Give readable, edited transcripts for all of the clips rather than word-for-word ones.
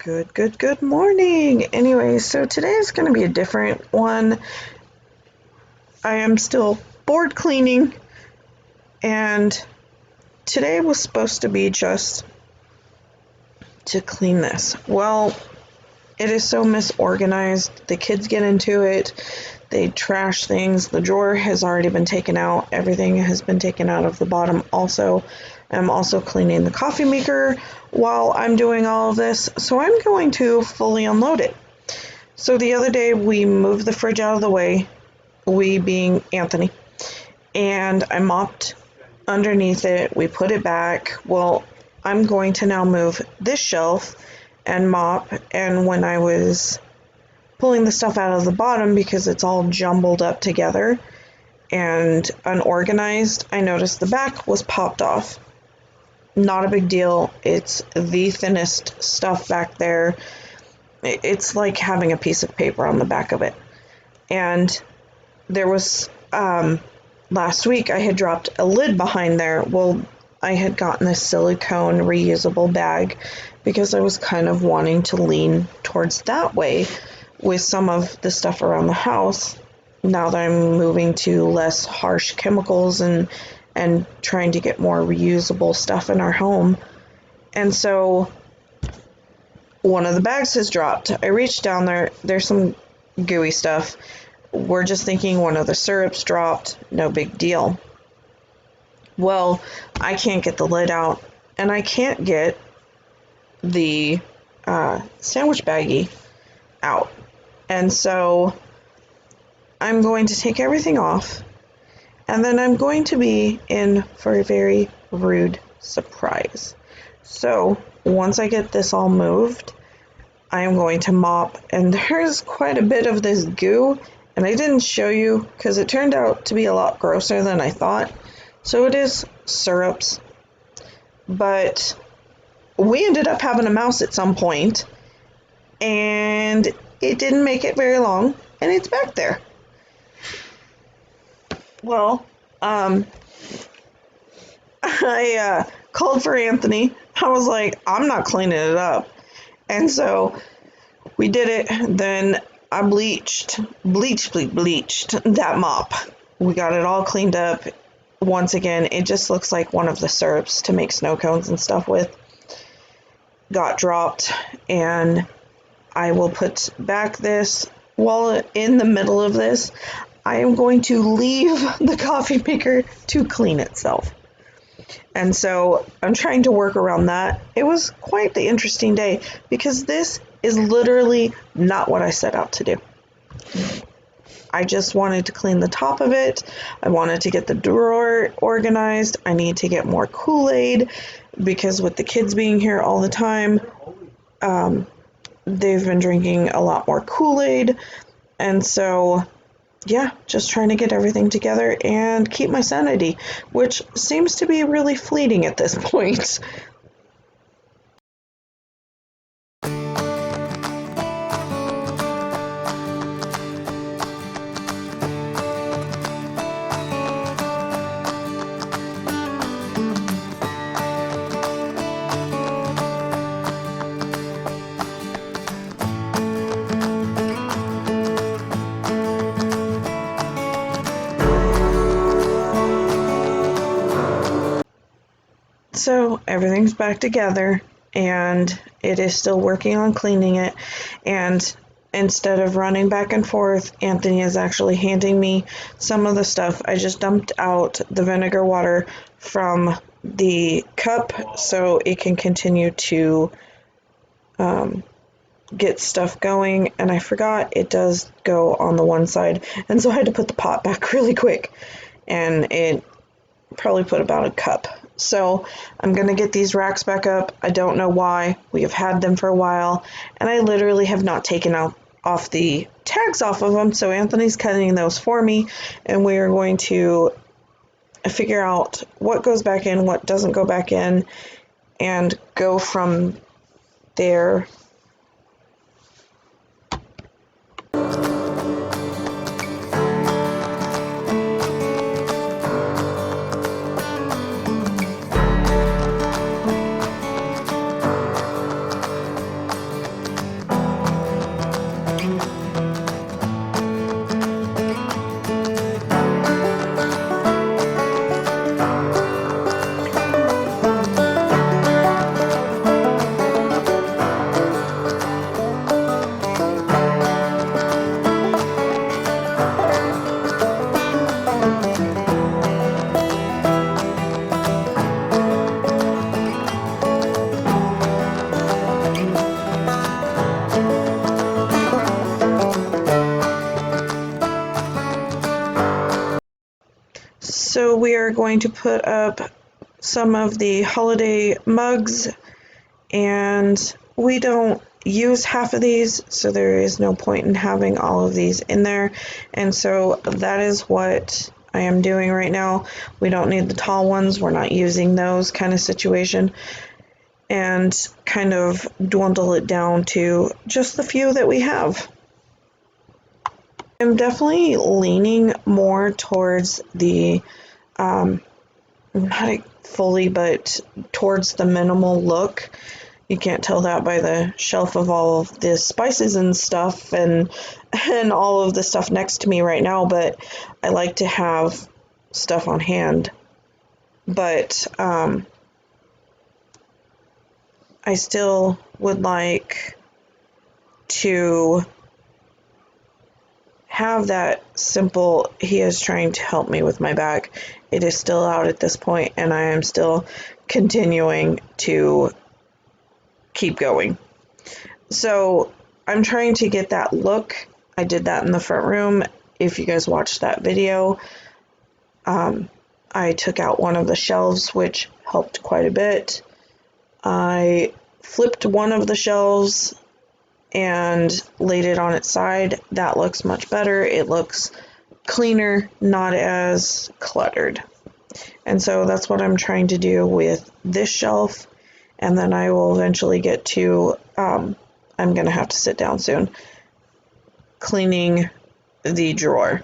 Good morning. Anyway, so today is going to be a different one. I am still board cleaning, and today was supposed to be just to clean this. Well, it is so misorganized. The kids get into it. They trash things. The drawer has already been taken out. Everything has been taken out of the bottom also. I'm also cleaning the coffee maker while I'm doing all of this, so I'm going to fully unload it. So the other day we moved the fridge out of the way, we being Anthony, and I mopped underneath it. We put it back. Well, I'm going to now move this shelf and mop, and when I was pulling the stuff out of the bottom because it's all jumbled up together and unorganized, I noticed the back was popped off. Not a big deal. It's the thinnest stuff back there. It's like having a piece of paper on the back of it. And there was, last week I had dropped a lid behind there. Well, I had gotten this silicone reusable bag because I was kind of wanting to lean towards that way with some of the stuff around the house now that I'm moving to less harsh chemicals and trying to get more reusable stuff in our home. And so one of the bags has dropped. I reached down there. There's some gooey stuff. We're just thinking one of the syrups dropped. No big deal. Well, I can't get the lid out, and I can't get the sandwich baggie out. And so I'm going to take everything off, and then I'm going to be in for a very rude surprise. So once I get this all moved, I am going to mop, and there's quite a bit of this goo, and I didn't show you because it turned out to be a lot grosser than I thought. So it is syrups, but we ended up having a mouse at some point, and it didn't make it very long, and it's back there. Well, I called for Anthony. I was like, I'm not cleaning it up. And so we did it. Then I bleached that mop. We got it all cleaned up. Once again, it just looks like one of the syrups to make snow cones and stuff with got dropped. And I will put back this. While in the middle of this, I am going to leave the coffee maker to clean itself. And so I'm trying to work around that. It was quite the interesting day because this is literally not what I set out to do. I just wanted to clean the top of it. I wanted to get the drawer organized. I need to get more Kool-Aid because with the kids being here all the time, they've been drinking a lot more Kool-Aid. And so yeah, just trying to get everything together and keep my sanity, which seems to be really fleeting at this point. So everything's back together, and it is still working on cleaning it. And instead of running back and forth, Anthony is actually handing me some of the stuff. I just dumped out the vinegar water from the cup so it can continue to get stuff going. And I forgot it does go on the one side, and so I had to put the pot back really quick, and it probably put about a cup. So I'm going to get these racks back up. I don't know why. We have had them for a while, and I literally have not taken off the tags off of them. So Anthony's cutting those for me, and we are going to figure out what goes back in, what doesn't go back in, and go from there. we are going to put up some of the holiday mugs, and we don't use half of these, so there is no point in having all of these in there. And so that is what I am doing right now. We don't need the tall ones, we're not using those kind of situation, and kind of dwindle it down to just the few that we have. I'm definitely leaning more towards the not fully, but towards the minimal look. You can't tell that by the shelf of all of the spices and stuff and all of the stuff next to me right now, but I like to have stuff on hand. But I still would like to have that simple, he is trying to help me with my back. It is still out at this point, and I am still continuing to keep going. So I'm trying to get that look. I did that in the front room. If you guys watched that video, I took out one of the shelves, which helped quite a bit. I flipped one of the shelves and laid it on its side. That looks much better. It looks cleaner, not as cluttered. And so that's what I'm trying to do with this shelf. And then I will eventually get to, I'm going to have to sit down soon, cleaning the drawer.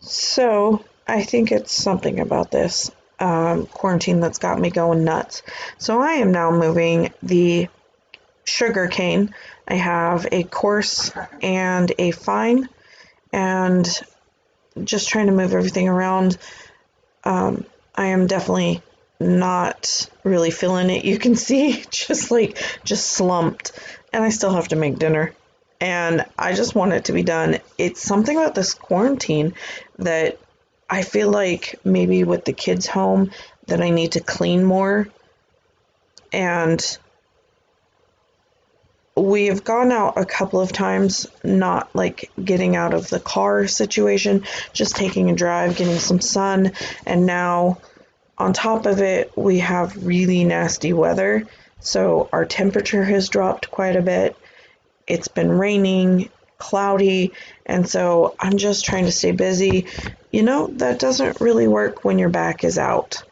So I think it's something about this quarantine that's got me going nuts. So I am now moving the sugar cane. I have a coarse and a fine, and just trying to move everything around. I am definitely not really feeling it. You can see just slumped, and I still have to make dinner. And I just want it to be done. It's something about this quarantine that I feel like maybe with the kids home that I need to clean more. And we have gone out a couple of times, not like getting out of the car situation, just taking a drive, getting some sun. And now on top of it, we have really nasty weather. So our temperature has dropped quite a bit. It's been raining, cloudy, and so I'm just trying to stay busy. You know, that doesn't really work when your back is out.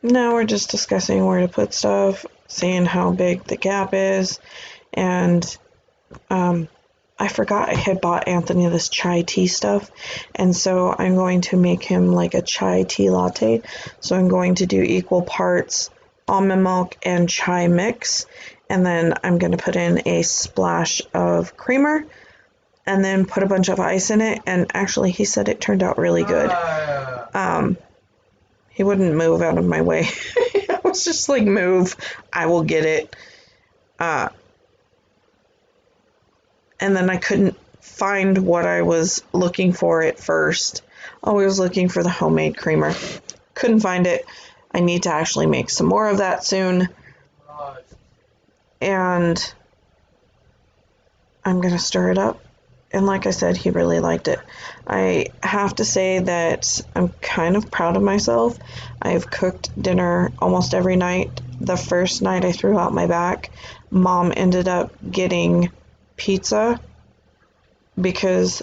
now we're just discussing where to put stuff, seeing how big the gap is, and I forgot I had bought Anthony this chai tea stuff, and so I'm going to make him like a chai tea latte. So I'm going to do equal parts almond milk and chai mix, and then I'm going to put in a splash of creamer, and then put a bunch of ice in it. And actually, he said it turned out really good. He wouldn't move out of my way. I was just like, move, I will get it. And then I couldn't find what I was looking for at first. I was looking for the homemade creamer. Couldn't find it. I need to actually make some more of that soon. And I'm going to stir it up. And like I said, he really liked it. I have to say that I'm kind of proud of myself. I've cooked dinner almost every night. The first night I threw out my back, Mom ended up getting pizza because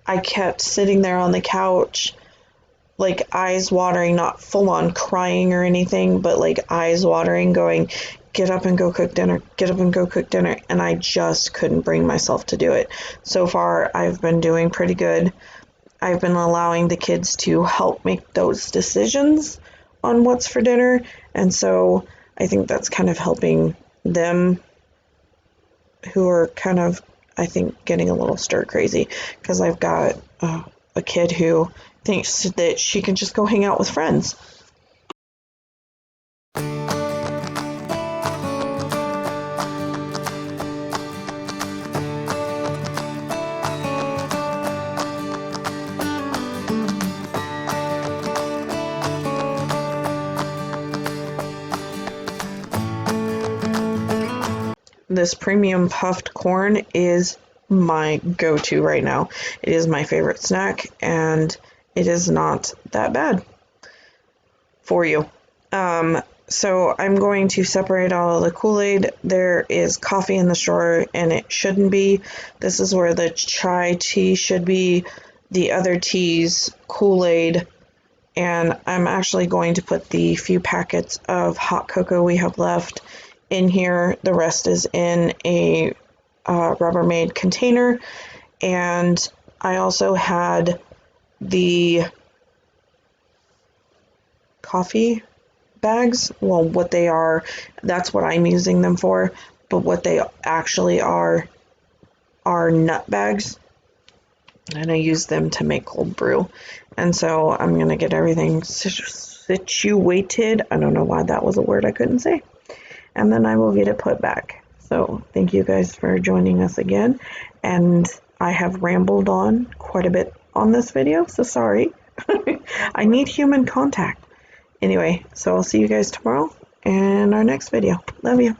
I kept sitting there on the couch, like eyes watering, not full on crying or anything, but like eyes watering, going, get up and go cook dinner, get up and go cook dinner. And I just couldn't bring myself to do it. So far, I've been doing pretty good. I've been allowing the kids to help make those decisions on what's for dinner. And so I think that's kind of helping them, who are kind of, I think, getting a little stir crazy, because I've got a kid who thinks that she can just go hang out with friends. This premium puffed corn is my go-to right now. It is my favorite snack, and it is not that bad for you. So I'm going to separate all of the Kool-Aid. There is coffee in the strawer, and it shouldn't be. This is where the chai tea should be, the other teas, Kool-Aid, and I'm actually going to put the few packets of hot cocoa we have left in here. The rest is in a Rubbermaid container. And I also had the coffee bags. Well, what they are, that's what I'm using them for. But what they actually are nut bags. And I use them to make cold brew. And so I'm going to get everything situated. I don't know why that was a word I couldn't say. And then I will get it put back. So thank you guys for joining us again. And I have rambled on quite a bit on this video, so sorry. I need human contact. Anyway, so I'll see you guys tomorrow in our next video. Love you.